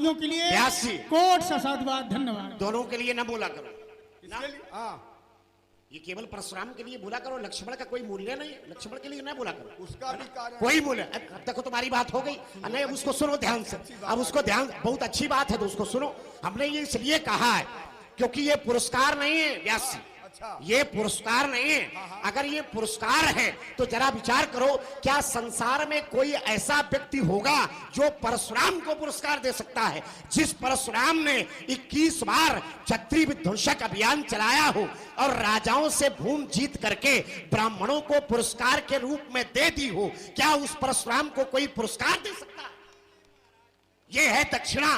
मूर्तियों के लिए व्यास जी कोट सा साधुवाद धन्यवाद। दोनों के लिए न बोला करो, इसके लिए हाँ, ये केवल परशुराम के लिए बोला करो, लक्ष्मण का कोई मूल्य नहीं, लक्ष्मण के लिए न बोला करो, उसका भी कार्य कोई मूल्य। अब देखो तुम्हारी बात हो गई, नहीं अब उसको सुनो ध्यान से, अब उसको ध्यान, बहुत अच्छी बात है तो उसको सुनो। हमने ये इसलिए कहा है क्योंकि ये पुरस्कार नहीं है व्यास जी, ये पुरस्कार नहीं है। अगर ये पुरस्कार है तो जरा विचार करो, क्या संसार में कोई ऐसा व्यक्ति होगा जो परशुराम को पुरस्कार दे सकता है? जिस परशुराम ने 21 बार क्षत्रिय विध्वंसक अभियान चलाया हो और राजाओं से भूमि जीत करके ब्राह्मणों को पुरस्कार के रूप में दे दी हो, क्या उस परशुराम को कोई पुरस्कार दे सकता है? ये है दक्षिणा,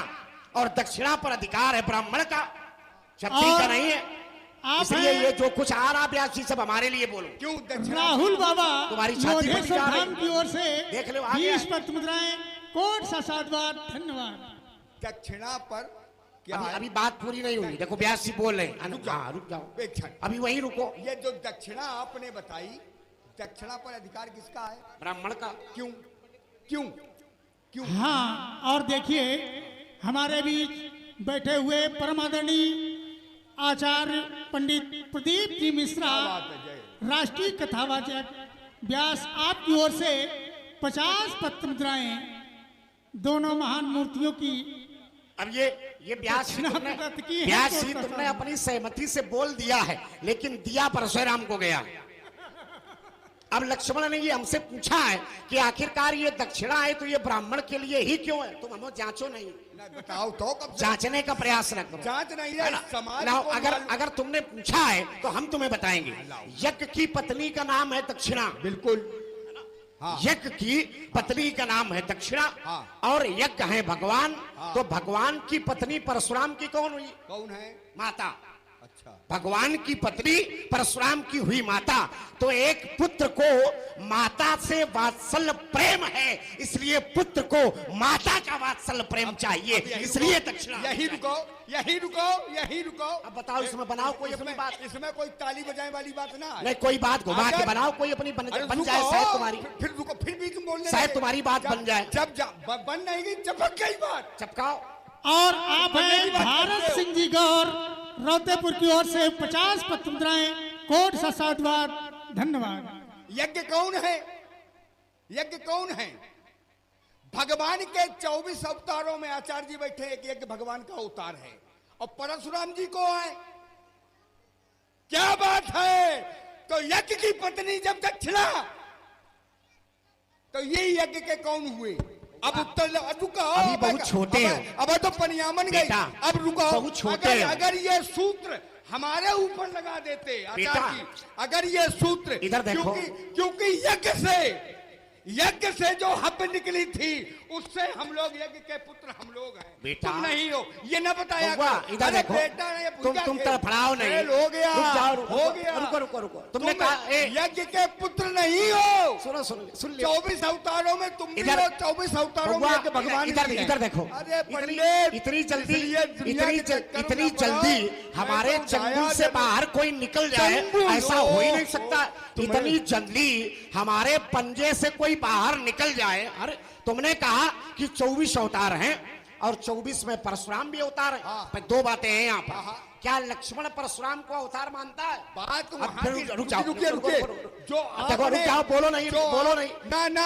और दक्षिणा पर अधिकार है ब्राह्मण का, क्षत्रिय का नहीं है। इसलिए ये जो कुछ आ रहा व्यास जी सब हमारे लिए बोलो। क्यों राहुल बाबा तुम्हारी छाती फटी जा रही। धाम की ओर से देख लो आगे 20 पत्र मुद्राएं कोट सा साधुवाद धन्यवाद। दक्षिणा पर क्या अभी, है? अभी बात पूरी नहीं हुई, देखो व्यास जी बोल रहे हैं। हाँ रुक जाओ, एक क्षण। अभी वहीं रुको। ये जो दक्षिणा आपने बताई, दक्षिणा पर अधिकार किसका है? ब्राह्मण का। क्यों क्यों क्यों? हाँ, और देखिए हमारे बीच बैठे हुए परम आदरणीय आचार्य पंडित प्रदीप जी मिश्रा, राष्ट्रीय कथावाचक व्यास, आपकी ओर से 50 पत्र मुद्राएं दोनों महान मूर्तियों की। अब ये व्यास जी तुमने अपनी सहमति से बोल दिया है, लेकिन दिया परशुराम को गया। अब लक्ष्मण ने ये हमसे पूछा है कि आखिरकार ये दक्षिणा है तो ये ब्राह्मण के लिए ही क्यों है? तुम हमें जांचो नहीं, बताओ तो कब जांचने का प्रयास न करो। जांच नहीं है समाज लाओ, को अगर तुमने पूछा है तो हम तुम्हें बताएंगे। यज्ञ की पत्नी का नाम है दक्षिणा, बिल्कुल। हाँ। यज्ञ की पत्नी का नाम है दक्षिणा। हाँ। और यज्ञ है भगवान। हाँ। तो भगवान की पत्नी परशुराम की कौन हुई? कौन है? माता। अच्छा, भगवान की पत्नी परशुराम की हुई माता। तो एक पुत्र को माता से वात्सल्य प्रेम है, इसलिए पुत्र को माता का वात्सल्य प्रेम चाहिए, इसलिए दक्षिणा। यही रुको, यही रुको, यही रुको। अब बताओ इसमें बनाओ कोई अपनी बात। इसमें कोई ताली बजाने वाली बात ना है। नहीं, कोई बात घुमा के बनाओ, कोई अपनी बन जाए, शायद तुम्हारी, फिर रुको, फिर भी तुम बोलने शायद लगे। तुम्हारी बात बन जाए। जब बन नहीं गई, चपक गई बात। चपकाओ। और आप हैं भारत सिंह जी गौर, रौतेपुर की ओर से 50 पत्र मुद्राएं कोट सा साधुवाद धन्यवाद। यज्ञ कौन है? यज्ञ कौन है? भगवान के 24 अवतारों में आचार्य जी बैठे, एक यज्ञ भगवान का अवतार है, और परशुराम जी को है। क्या बात है? तो यज्ञ की पत्नी जब दक्षिणा, तो ये यज्ञ के कौन हुए? अब उत्तर रुको, अभी बहुत छोटे हो। अब तो पनियामन गई। अब रुको, बहुत छोटे हो। अगर ये सूत्र हमारे ऊपर लगा देते आचार्य जी, अगर ये सूत्र, इधर देखो, क्योंकि यज्ञ से जो हब निकली थी, उससे हम लोग यज्ञ के पुत्र हम लोग हैं। बेटा तुम नहीं हो, ये ना बताया। इधर देखो, तुम तड़फड़ाओ नहीं, हो गया, हो गया। रुको, तुमने कहा यज्ञ के पुत्र नहीं हो। सुनो, सुन 24 अवतारों में तुम भी हो, 24 अवतारों में भगवान। इधर देखो, अरे इतनी जल्दी हमारे चंगुल से बाहर कोई निकल जाए, ऐसा हो ही नहीं सकता। इतनी जल्दी हमारे पंजे से कोई बाहर निकल जाए। अरे तुमने कहा कि 24 अवतार हैं और 24 में परशुराम भी अवतार है। हाँ। 2 बातें हैं यहाँ पर। क्या लक्ष्मण परशुराम को अवतार मानता है? बात रुक जाओ, जो देखो, रुक जाओ, बोलो नहीं।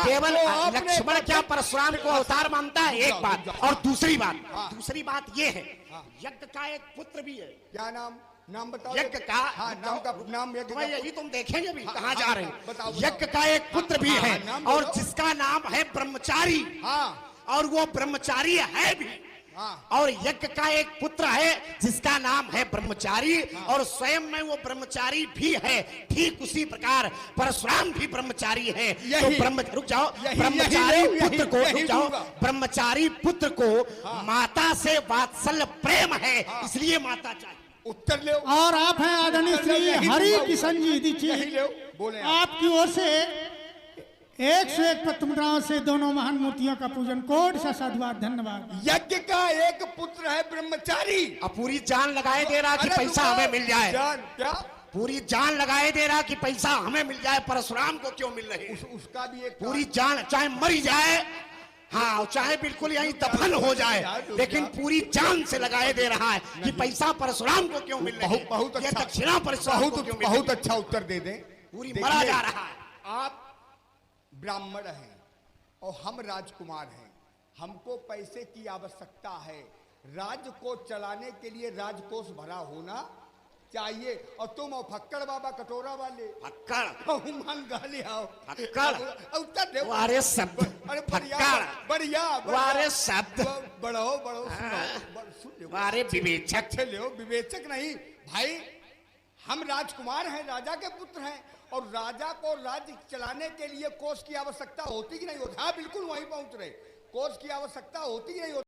केवल लक्ष्मण क्या परशुराम को अवतार मानता है? एक बात। और दूसरी बात ये है, यज्ञ का एक पुत्र भी है। क्या नाम बताओ। यज्ञ का, हाँ, नाम यज्ञ यही तुम देखेंगे अभी कहाँ जा रहे हैं। बताओ। यज्ञ का एक पुत्र भी है, और जिसका नाम है ब्रह्मचारी। हाँ, और वो ब्रह्मचारी है भी। हाँ। और यज्ञ का एक पुत्र है जिसका नाम है ब्रह्मचारी, और स्वयं में वो ब्रह्मचारी भी है। ठीक उसी प्रकार परशुराम भी ब्रह्मचारी है। तो रुक जाओ, ब्रह्मचारी पुत्र को माता से वात्सल्य प्रेम है, इसलिए माता चाहिए। उत्तर ले। और आप हैं आदरणीय श्री हरि किशन जी दीक्षित, आपकी ओर से 101 पत्र मुद्राओं से दोनों महान मूर्तियों का पूजन कोट सा साधुवाद धन्यवाद। यज्ञ का एक पुत्र है ब्रह्मचारी। अब पूरी जान लगाए दे रहा कि पैसा हमें मिल जाए। क्या? पूरी जान लगाए दे रहा कि पैसा हमें मिल जाए, परशुराम को क्यों मिल रही? उसका भी एक पूरी जान, चाहे मर जाए हाँ, चाहे बिल्कुल यहीं दफन हो जाए, लेकिन पूरी जान से लगाए दे रहा है कि पैसा परशुराम को क्यों मिल रहा है, बहुत ये अच्छा, दक्षिणा परशुराम को क्यों मिल रही बहुत है? अच्छा उत्तर दे दें। पूरी देखिए, मरा जा रहा है। आप ब्राह्मण हैं और हम राजकुमार हैं, हमको पैसे की आवश्यकता है, राज्य को चलाने के लिए राजकोष भरा होना चाहिए। और तुम और फक्कड़ बाबा कटोरा वाले फक्कड़ मान गाली आओ फक्कड़ उत्तर दे। वारे शब्द अरे फक्कड़ बढ़िया वारे शब्द बढ़ो बढ़ो सुन लो। वारे विवेचक अच्छे लो, विवेचक नहीं भाई, हम राजकुमार हैं, राजा के पुत्र हैं, और राजा को राज्य चलाने के लिए कोष की आवश्यकता होती कि नहीं होती? हाँ बिल्कुल वहीं पहुंच रहे, कोष की आवश्यकता होती कि नहीं होती?